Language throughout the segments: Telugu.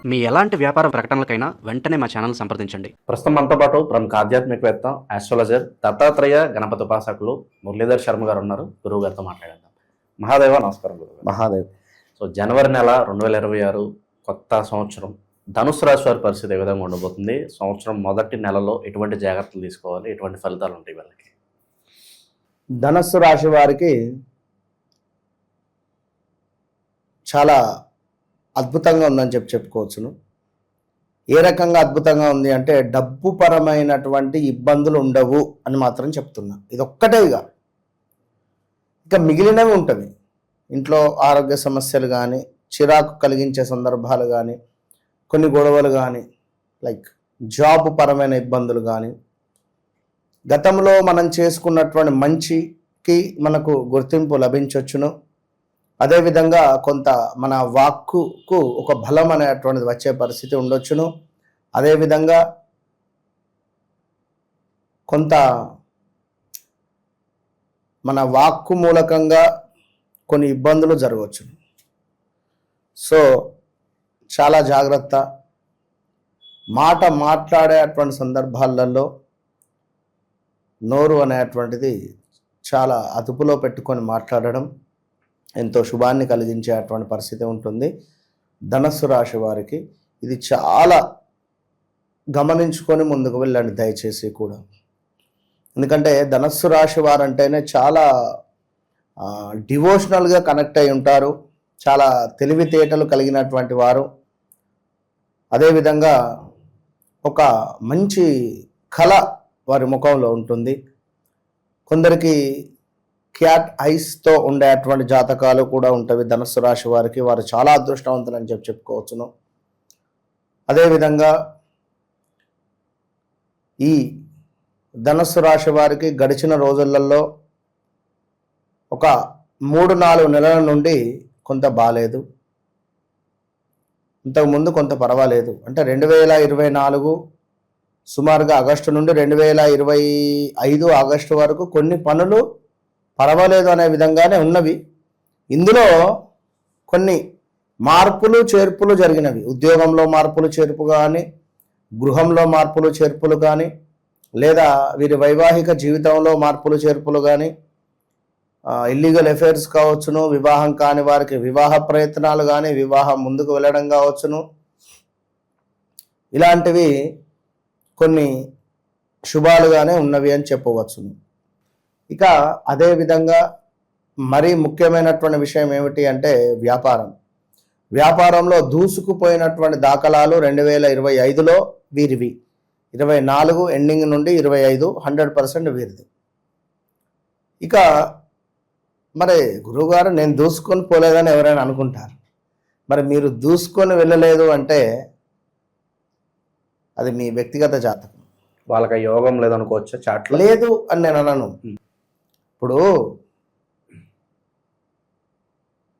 మీ ఎలాంటి వ్యాపార ప్రకటనలకైనా వెంటనే మా ఛానల్ సంప్రదించండి. ప్రస్తుతం మనతో పాటు ప్రముఖ ఆధ్యాత్మికవేత్త, ఆస్ట్రాలజర్, దత్తాత్రేయ గణపతి ఉపాసకులు మురళీధర్ శర్మ గారు ఉన్నారు. గురువు గారితో మాట్లాడేద్దాం. మహాదేవ నమస్కారం గురువు. మహాదేవ్. సో జనవరి నెల 2026 కొత్త సంవత్సరం, ధనుసు రాశి వారి పరిస్థితి ఏ విధంగా ఉండబోతుంది? సంవత్సరం మొదటి నెలలో ఎటువంటి జాగ్రత్తలు తీసుకోవాలి? ఎటువంటి ఫలితాలు ఉంటాయి వీళ్ళకి? ధనస్సు రాశి వారికి చాలా అద్భుతంగా ఉందని చెప్పుకోవచ్చును. ఏ రకంగా అద్భుతంగా ఉంది అంటే డబ్బు పరమైనటువంటి ఇబ్బందులు ఉండవు అని మాత్రం చెప్తున్నా. ఇది ఒక్కటేగా, ఇక మిగిలినవి ఉంటుంది. ఇంట్లో ఆరోగ్య సమస్యలు కానీ, చిరాకు కలిగించే సందర్భాలు కానీ, కొన్ని గొడవలు కానీ, లైక్ జాబ్ పరమైన ఇబ్బందులు కానీ, గతంలో మనం చేసుకున్నటువంటి మంచికి మనకు గుర్తింపు లభించవచ్చును. అదేవిధంగా కొంత మన వాక్కుకు ఒక బలం అనేటువంటిది వచ్చే పరిస్థితి ఉండొచ్చును. అదేవిధంగా కొంత మన వాక్కు మూలకంగా కొన్ని ఇబ్బందులు జరగవచ్చు. సో చాలా జాగ్రత్త. మాట్లాడేటువంటి సందర్భాలలో నోరు అనేటువంటిది చాలా అదుపులో పెట్టుకొని మాట్లాడడం ఎంతో శుభాన్ని కలిగించేటువంటి పరిస్థితి ఉంటుంది. ధనస్సు రాశి వారికి ఇది చాలా గమనించుకొని ముందుకు వెళ్ళండి దయచేసి కూడా. ఎందుకంటే ధనస్సు రాశి వారంటేనే చాలా డివోషనల్గా కనెక్ట్ అయి ఉంటారు. చాలా తెలివితేటలు కలిగినటువంటి వారు. అదేవిధంగా ఒక మంచి కళ వారి ముఖంలో ఉంటుంది. కొందరికి క్యాట్ ఐస్తో ఉండేటువంటి జాతకాలు కూడా ఉంటాయి ధనస్సు రాశి వారికి. వారు చాలా అదృష్టవంతులు అని చెప్పుకోవచ్చును. అదేవిధంగా ఈ ధనస్సు రాశి వారికి గడిచిన రోజులలో ఒక 3-4 నెలల నుండి కొంత బాలేదు, ఇంతకుముందు కొంత పర్వాలేదు. అంటే 2024 సుమారుగా ఆగస్టు నుండి 2025 ఆగస్టు వరకు కొన్ని పనులు పర్వాలేదు అనే విధంగానే ఉన్నవి. ఇందులో కొన్ని మార్పులు చేర్పులు జరిగినవి. ఉద్యోగంలో మార్పులు చేర్పు కానీ, గృహంలో మార్పులు చేర్పులు కానీ, లేదా వీరి వైవాహిక జీవితంలో మార్పులు చేర్పులు కానీ, ఇల్లీగల్ అఫైర్స్ కావచ్చును, వివాహం కాని వారికి వివాహ ప్రయత్నాలు కానీ, వివాహం ముందుకు వెళ్ళడం కావచ్చును. ఇలాంటివి కొన్ని శుభాలుగానే ఉన్నవి అని చెప్పవచ్చును. ఇక అదేవిధంగా మరీ ముఖ్యమైనటువంటి విషయం ఏమిటి అంటే వ్యాపారంలో దూసుకుపోయినటువంటి దాఖలాలు 2025లో వీరివి. 24 ఎండింగ్ నుండి 25 100% వీరిది. ఇక మరి గురువుగారు నేను దూసుకొని పోలేదని ఎవరైనా అనుకుంటారు. మరి మీరు దూసుకొని వెళ్ళలేదు అంటే అది మీ వ్యక్తిగత జాతకం. వాళ్ళకి యోగం లేదనుకోవచ్చా? చాట్లో లేదు అని నేను అనను. ఇప్పుడు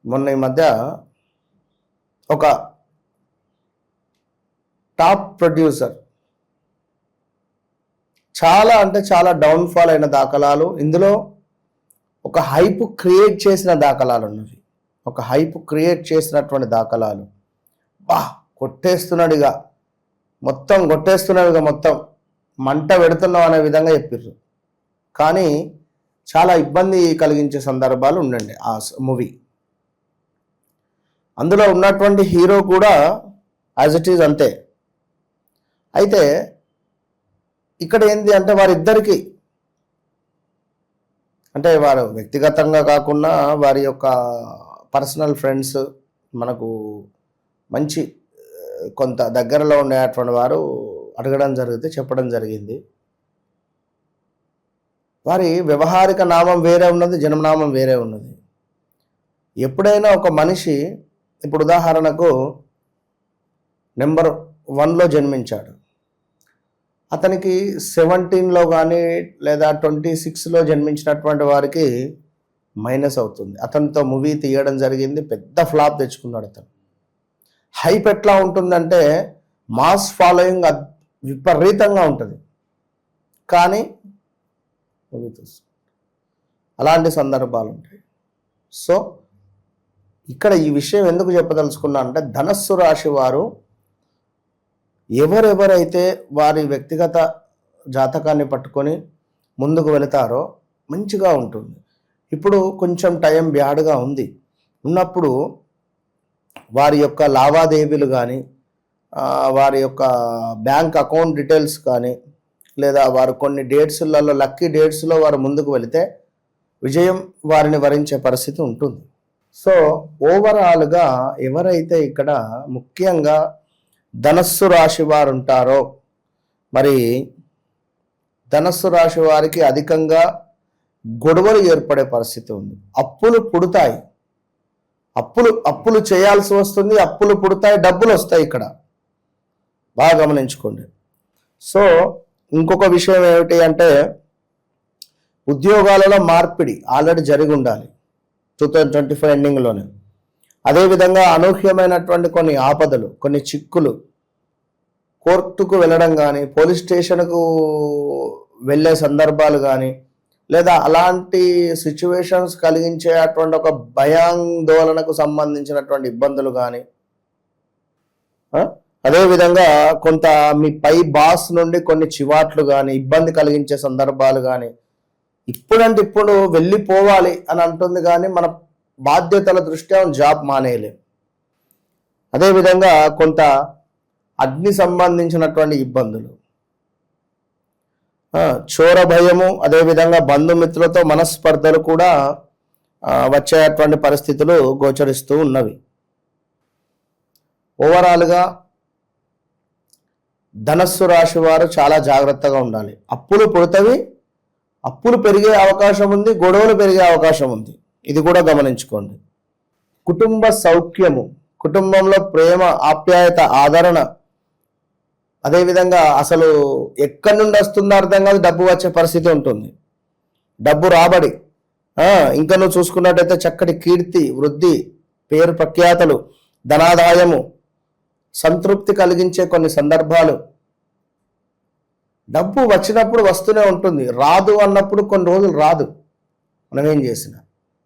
మొన్న ఈ మధ్య ఒక టాప్ ప్రొడ్యూసర్ చాలా అంటే చాలా డౌన్ఫాల్ అయిన దాఖలాలు, ఇందులో ఒక హైప్ క్రియేట్ చేసిన దాఖలాలు ఉన్నవి. ఒక హైప్ క్రియేట్ చేసినటువంటి దాఖలాలు కొట్టేస్తున్నాడుగా, మొత్తం మంట పెడుతున్నాం అనే విధంగా చెప్పిర్రు. కానీ చాలా ఇబ్బంది కలిగించే సందర్భాలు ఉండండి ఆ మూవీ. అందులో ఉన్నటువంటి హీరో కూడా యాజ్ ఇట్ ఈజ్ అంతే. అయితే ఇక్కడ ఏంది అంటే వారిద్దరికి, అంటే వారు వ్యక్తిగతంగా కాకుండా వారి యొక్క పర్సనల్ ఫ్రెండ్స్, మనకు మంచి కొంత దగ్గరలో ఉండేటువంటి వారు అడగడం జరిగితే చెప్పడం జరిగింది. వారి వ్యవహారిక నామం వేరే ఉన్నది, జన్మనామం వేరే ఉన్నది. ఎప్పుడైనా ఒక మనిషి, ఇప్పుడు ఉదాహరణకు నెంబర్ 1లో జన్మించాడు, అతనికి 17లో కానీ లేదా 26లో జన్మించినటువంటి వారికి మైనస్ అవుతుంది. అతనితో మూవీ తీయడం జరిగింది, పెద్ద ఫ్లాప్ తెచ్చుకున్నాడు అతను. హైప్ ఎట్లా ఉంటుందంటే మాస్ ఫాలోయింగ్ విపరీతంగా ఉంటుంది, కానీ అలాంటి సందర్భాలు ఉంటాయి. సో ఇక్కడ ఈ విషయం ఎందుకు చెప్పదలుచుకున్నా అంటే ధనస్సు రాశి వారు ఎవరెవరైతే వారి వ్యక్తిగత జాతకాన్ని పట్టుకొని ముందుకు వెళతారో మంచిగా ఉంటుంది. ఇప్పుడు కొంచెం టైం బ్యాడ్గా ఉన్నప్పుడు వారి యొక్క లావాదేవీలు కానీ వారి యొక్క బ్యాంక్ అకౌంట్ డీటెయిల్స్ కానీ లేదా వారు కొన్ని డేట్స్లలో లక్కీ డేట్స్లో వారు ముందుకు వెళితే విజయం వారిని వరించే పరిస్థితి ఉంటుంది. సో ఓవరాల్గా ఎవరైతే ఇక్కడ ముఖ్యంగా ధనస్సు రాశి వారు ఉంటారో మరి ధనస్సు రాశి వారికి అధికంగా గొడవలు ఏర్పడే పరిస్థితి ఉంది. అప్పులు పుడతాయి, అప్పులు చేయాల్సి వస్తుంది, అప్పులు పుడతాయి, డబ్బులు వస్తాయి. ఇక్కడ బాగా గమనించుకోండి. సో ఇంకొక విషయం ఏమిటి అంటే ఉద్యోగాలలో మార్పిడి ఆల్రెడీ జరిగి ఉండాలి 2025 ఎండింగ్లోనే. అదేవిధంగా అనూహ్యమైనటువంటి కొన్ని ఆపదలు, కొన్ని చిక్కులు, కోర్టుకు వెళ్ళడం కానీ పోలీస్ స్టేషన్కు వెళ్ళే సందర్భాలు కానీ లేదా అలాంటి సిచ్యువేషన్స్ కలిగించేటువంటి ఒక భయాందోళనకు సంబంధించినటువంటి ఇబ్బందులు కానీ, అదేవిధంగా కొంత మీ పై బాస్ నుండి కొన్ని చివాట్లు కానీ ఇబ్బంది కలిగించే సందర్భాలు కానీ, ఇప్పుడంటే ఇప్పుడు వెళ్ళిపోవాలి అని అంటుంది కానీ మన బాధ్యతల దృష్ట్యా జాబ్ మానేయలేం. అదేవిధంగా కొంత అగ్ని సంబంధించినటువంటి ఇబ్బందులు, చోర భయము, అదేవిధంగా బంధుమిత్రులతో మనస్పర్ధలు కూడా వచ్చేటువంటి పరిస్థితులు గోచరిస్తూ ఉన్నవి. ఓవరాల్గా ధనస్సు రాశి వారు చాలా జాగ్రత్తగా ఉండాలి. అప్పులు పుడతవి, అప్పులు పెరిగే అవకాశం ఉంది, గొడవలు పెరిగే అవకాశం ఉంది. ఇది కూడా గమనించుకోండి. కుటుంబ సౌఖ్యము, కుటుంబంలో ప్రేమ, ఆప్యాయత, ఆదరణ, అదేవిధంగా అసలు ఎక్కడి నుండి వస్తుందో అర్థం కాదు డబ్బు వచ్చే పరిస్థితి ఉంటుంది. డబ్బు రాబడి, ఇంకా నువ్వు చూసుకున్నట్టయితే చక్కటి కీర్తి, వృద్ధి, పేరు ప్రఖ్యాతలు, ధనాదాయము, సంతృప్తి కలిగించే కొన్ని సందర్భాలు. డబ్బు వచ్చినప్పుడు వస్తూనే ఉంటుంది, రాదు అన్నప్పుడు కొన్ని రోజులు రాదు. మనం ఏం చేసినా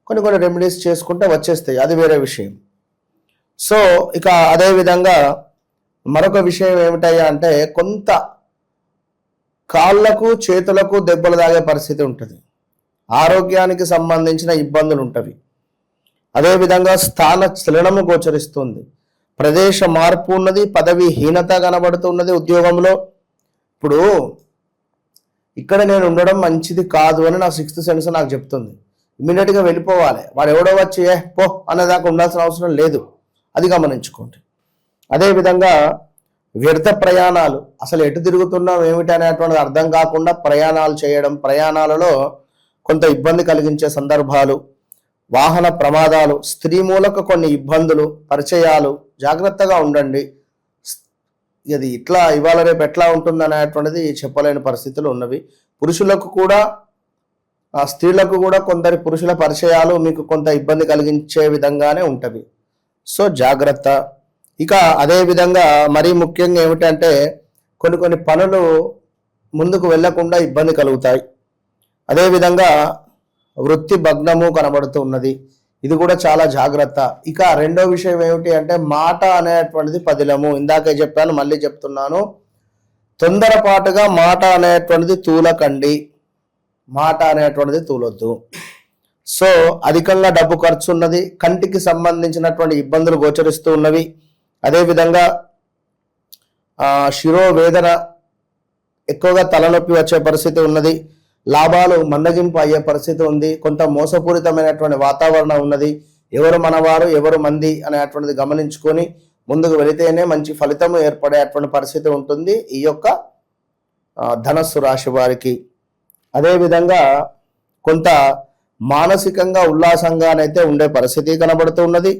కొన్ని రెమెడీస్ చేసుకుంటే వచ్చేస్తాయి, అది వేరే విషయం. సో ఇక అదేవిధంగా మరొక విషయం ఏమిటయ్యా అంటే కొంత కాళ్ళకు చేతులకు దెబ్బలు తాగే పరిస్థితి ఉంటుంది, ఆరోగ్యానికి సంబంధించిన ఇబ్బందులు ఉంటవి. అదేవిధంగా స్థాన చలనము గోచరిస్తుంది, ప్రదేశ మార్పు ఉన్నది, పదవి హీనత కనబడుతున్నది ఉద్యోగంలో. ఇప్పుడు ఇక్కడ నేను ఉండడం మంచిది కాదు అని నా 6th సెన్స్ నాకు చెప్తుంది. ఇమ్మీడియట్గా వెళ్ళిపోవాలి, వాడు ఎవడో వచ్చి పో అనేదాకా ఉండాల్సిన అవసరం లేదు, అది గమనించుకోండి. అదేవిధంగా వ్యర్థ ప్రయాణాలు, అసలు ఎటు తిరుగుతున్నాం ఏమిటి అనేటువంటిది అర్థం కాకుండా ప్రయాణాలు చేయడం, ప్రయాణాలలో కొంత ఇబ్బంది కలిగించే సందర్భాలు, వాహన ప్రమాదాలు, స్త్రీ మూలక కొన్ని ఇబ్బందులు, పరిచయాలు, జాగ్రత్తగా ఉండండి. ఇది ఇట్లా ఇవాళ రేపు ఎట్లా ఉంటుంది అనేటువంటిది చెప్పలేని పరిస్థితులు ఉన్నవి. పురుషులకు కూడా స్త్రీలకు కూడా కొందరి పురుషుల పరిచయాలు మీకు కొంత ఇబ్బంది కలిగించే విధంగానే ఉంటవి. సో జాగ్రత్త. ఇక అదేవిధంగా మరీ ముఖ్యంగా ఏమిటంటే కొన్ని పనులు ముందుకు వెళ్లకుండా ఇబ్బంది కలుగుతాయి. అదేవిధంగా వృత్తి భగ్నము కనబడుతూ ఉన్నది, ఇది కూడా చాలా జాగ్రత్త. ఇక రెండో విషయం ఏమిటి అంటే మాట అనేటువంటిది పదిలము. ఇందాకే చెప్పాను, మళ్ళీ చెప్తున్నాను, తొందరపాటుగా మాట అనేటువంటిది తూలకండి, మాట అనేటువంటిది తూలొద్దు. సో అధికంగా డబ్బు ఖర్చు ఉన్నది, కంటికి సంబంధించినటువంటి ఇబ్బందులు గోచరిస్తూ ఉన్నవి. అదేవిధంగా శిరోవేదన, ఎక్కువగా తలనొప్పి వచ్చే పరిస్థితి ఉన్నది, లాభాలు మందగింపు అయ్యే పరిస్థితి ఉంది, కొంత మోసపూరితమైనటువంటి వాతావరణం ఉన్నది. ఎవరు మనవారు ఎవరు మంది అనేటువంటిది గమనించుకొని ముందుకు వెళితేనే మంచి ఫలితము ఏర్పడేటువంటి పరిస్థితి ఉంటుంది ఈ యొక్క ధనస్సు రాశి వారికి. అదేవిధంగా కొంత మానసికంగా ఉల్లాసంగానైతే ఉండే పరిస్థితి కనబడుతూ ఉన్నది.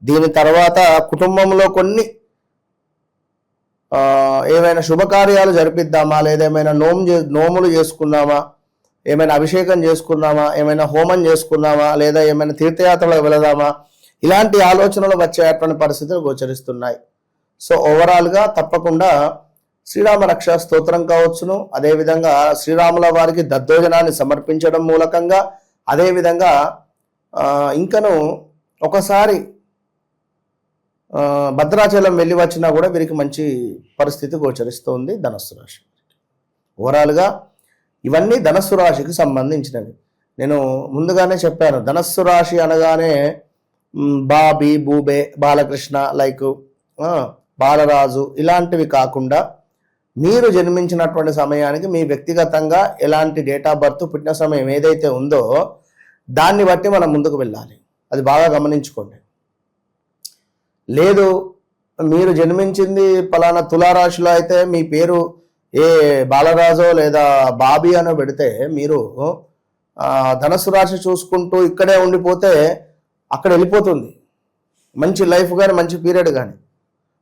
దీని తర్వాత కుటుంబంలో కొన్ని ఏమైనా శుభకార్యాలు జరిపిద్దామా, లేదా ఏమైనా నోములు చేసుకుందామా, ఏమైనా అభిషేకం చేసుకుందామా, ఏమైనా హోమం చేసుకుందామా, లేదా ఏమైనా తీర్థయాత్రలకు వెళదామా, ఇలాంటి ఆలోచనలు వచ్చేటువంటి పరిస్థితులు గోచరిస్తున్నాయి. సో ఓవరాల్గా తప్పకుండా శ్రీరామ రక్షా స్తోత్రం కావచ్చును, అదేవిధంగా శ్రీరాముల వారికి దద్దోజనాన్ని సమర్పించడం మూలకంగా, అదేవిధంగా ఇంకను ఒకసారి భద్రాచలం వెళ్ళి వచ్చినా కూడా వీరికి మంచి పరిస్థితి గోచరిస్తుంది ధనస్సు రాశి. ఓవరాల్గా ఇవన్నీ ధనస్సు రాశికి సంబంధించినవి. నేను ముందుగానే చెప్పాను, ధనస్సు రాశి అనగానే బాబీ, బూబే, బాలకృష్ణ, లైక్ బాలరాజు ఇలాంటివి కాకుండా మీరు జన్మించినటువంటి సమయానికి మీ వ్యక్తిగతంగా ఎలాంటి డేట్ ఆఫ్ బర్త్, పుట్టిన సమయం ఏదైతే ఉందో దాన్ని బట్టి మనం ముందుకు వెళ్ళాలి. అది బాగా గమనించుకోండి. లేదు మీరు జన్మించింది పలానా తులారాశిలో అయితే మీ పేరు ఏ బాలరాజో లేదా బాబీ అనో పెడితే మీరు ధనస్సు రాశి చూసుకుంటూ ఇక్కడే ఉండిపోతే అక్కడ వెళ్ళిపోతుంది మంచి లైఫ్ కానీ మంచి పీరియడ్ కానీ.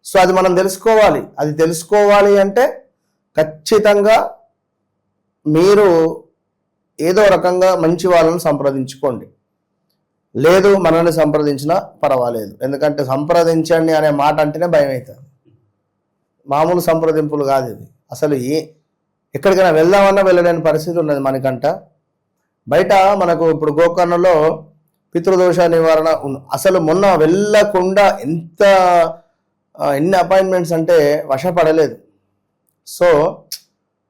సో అది మనం తెలుసుకోవాలి. అది తెలుసుకోవాలి అంటే ఖచ్చితంగా మీరు ఏదో రకంగా మంచి వాళ్ళని సంప్రదించుకోండి. లేదు మనల్ని సంప్రదించినా పర్వాలేదు, ఎందుకంటే సంప్రదించండి అనే మాట అంటేనే భయం అవుతుంది. మామూలు సంప్రదింపులు కాదు ఇది. అసలు ఎక్కడికైనా వెళ్దామన్నా వెళ్ళలేని పరిస్థితి ఉన్నది మనకంట. బయట మనకు ఇప్పుడు గోకర్ణలో పితృదోష నివారణ అసలు మొన్న వెళ్ళకుండా ఎన్ని అపాయింట్మెంట్స్ అంటే వశపడలేదు. సో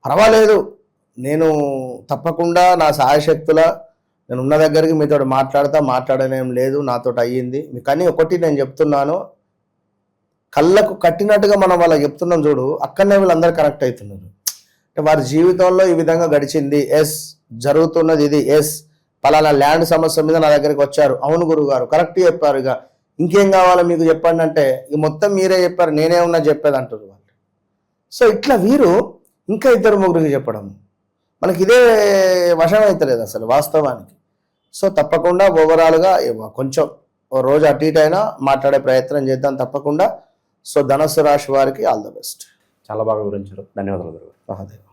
పర్వాలేదు, నేను తప్పకుండా నా సాయశక్తుల నేను ఉన్న దగ్గరికి మీతో మాట్లాడనేం లేదు, నాతో అయ్యింది. కానీ ఒకటి నేను చెప్తున్నాను, కళ్ళకు కట్టినట్టుగా మనం వాళ్ళకి చెప్తున్నాం చూడు, అక్కడనే వీళ్ళందరూ కనెక్ట్ అవుతున్నారు. అంటే వారి జీవితంలో ఈ విధంగా గడిచింది, ఎస్ జరుగుతున్నది ఇది, ఎస్ పలానా ల్యాండ్ సమస్య మీద నా దగ్గరికి వచ్చారు, అవును గురుగారు కరెక్ట్ చెప్పారు, ఇక ఇంకేం కావాలో మీకు చెప్పండి అంటే ఇక మొత్తం మీరే చెప్పారు, నేనే ఉన్నా చెప్పేది అంటారు వాళ్ళు. సో ఇట్లా వీరు ఇంకా 2-3కి చెప్పడం మనకి ఇదే వశం అవుతలేదు అసలు వాస్తవానికి. సో తప్పకుండా ఓవరాల్గా కొంచెం రోజు అటు ఇటు అయినా మాట్లాడే ప్రయత్నం చేద్దాం తప్పకుండా. సో ధనస్సు రాశి వారికి ఆల్ ద బెస్ట్. చాలా బాగా వివరించారు. ధన్యవాదాలు గురుగారు. మహాదేవ్.